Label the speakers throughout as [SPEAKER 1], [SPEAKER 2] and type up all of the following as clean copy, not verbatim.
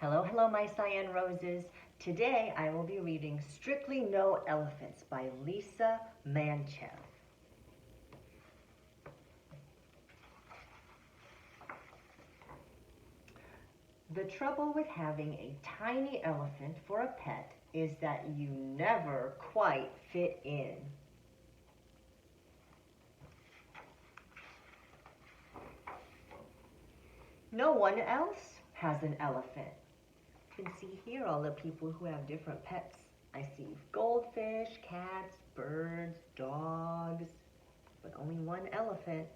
[SPEAKER 1] Hello, hello, my Cyan Roses. Today I will be reading Strictly No Elephants by Lisa Mantchev. The trouble with having a tiny elephant for a pet is that you never quite fit in. No one else has an elephant. You can see here all the people who have different pets. I see goldfish, cats, birds, dogs, but only one elephant.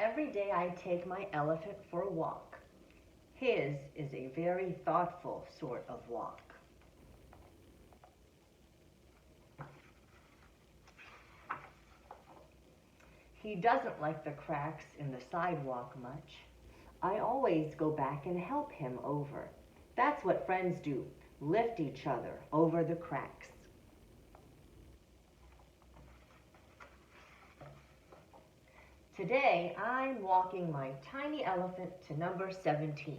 [SPEAKER 1] Every day I take my elephant for a walk. His is a very thoughtful sort of walk. He doesn't like the cracks in the sidewalk much. I always go back and help him over. That's what friends do, lift each other over the cracks. Today, I'm walking my tiny elephant to number 17.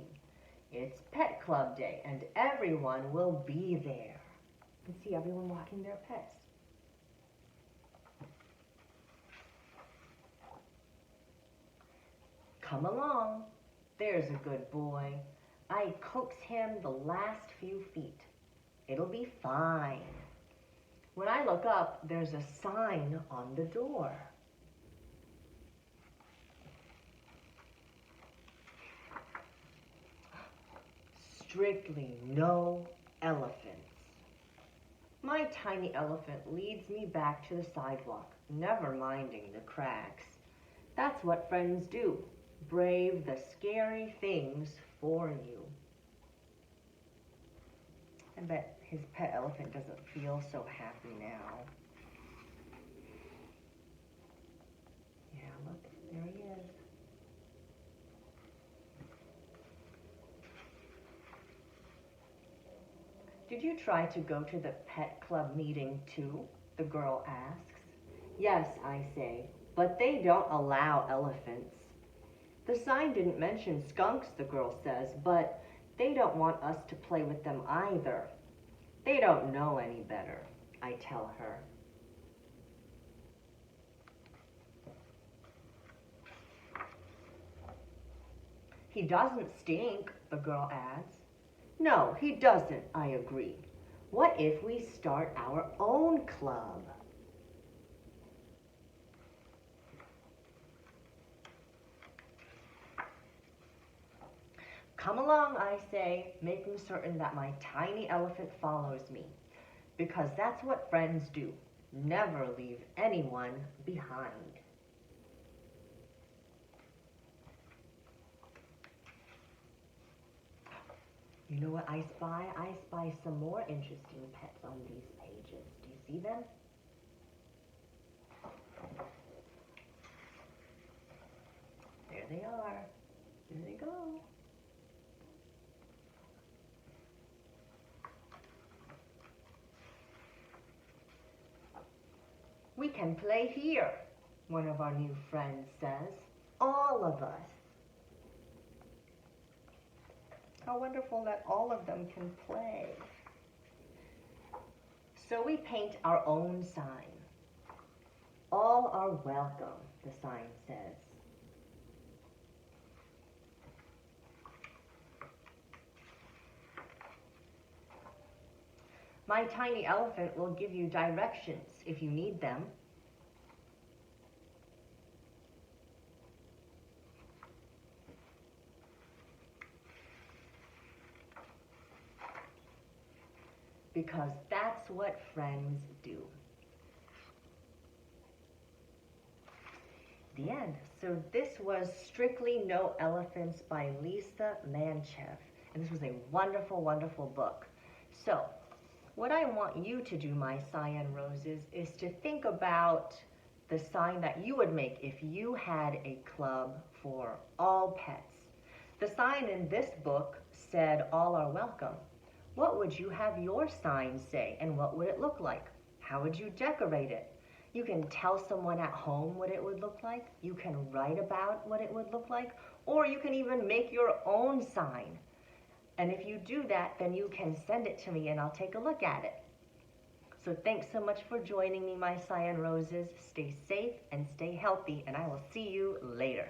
[SPEAKER 1] It's Pet Club Day, and everyone will be there. You can see everyone walking their pets. Come along. There's a good boy. I coax him the last few feet. It'll be fine. When I look up, there's a sign on the door. Strictly no elephants. My tiny elephant leads me back to the sidewalk, never minding the cracks. That's what friends do, brave the scary things for you. I bet his pet elephant doesn't feel so happy now. Yeah, look, there he is. Did you try to go to the pet club meeting too? The girl asks. Yes, I say, but they don't allow elephants. The sign didn't mention skunks, the girl says, but they don't want us to play with them either. They don't know any better, I tell her. He doesn't stink, the girl adds. No, he doesn't, I agree. What if we start our own club? Come along, I say, making certain that my tiny elephant follows me, because that's what friends do, never leave anyone behind. You know what I spy? I spy some more interesting pets on these pages. Do you see them? There they are. There they go. We can play here, one of our new friends says. All of us. How wonderful that all of them can play. So we paint our own sign. All are welcome, the sign says. My tiny elephant will give you directions if you need them. Because that's what friends do. The end. So this was Strictly No Elephants by Lisa Mantchev. And this was a wonderful, wonderful book. So what I want you to do, my Cyan Roses, is to think about the sign that you would make if you had a club for all pets. The sign in this book said, all are welcome. What would you have your sign say, and what would it look like? How would you decorate it? You can tell someone at home what it would look like. You can write about what it would look like, or you can even make your own sign. And if you do that, then you can send it to me and I'll take a look at it. So thanks so much for joining me, my Cyan Roses. Stay safe and stay healthy, and I will see you later.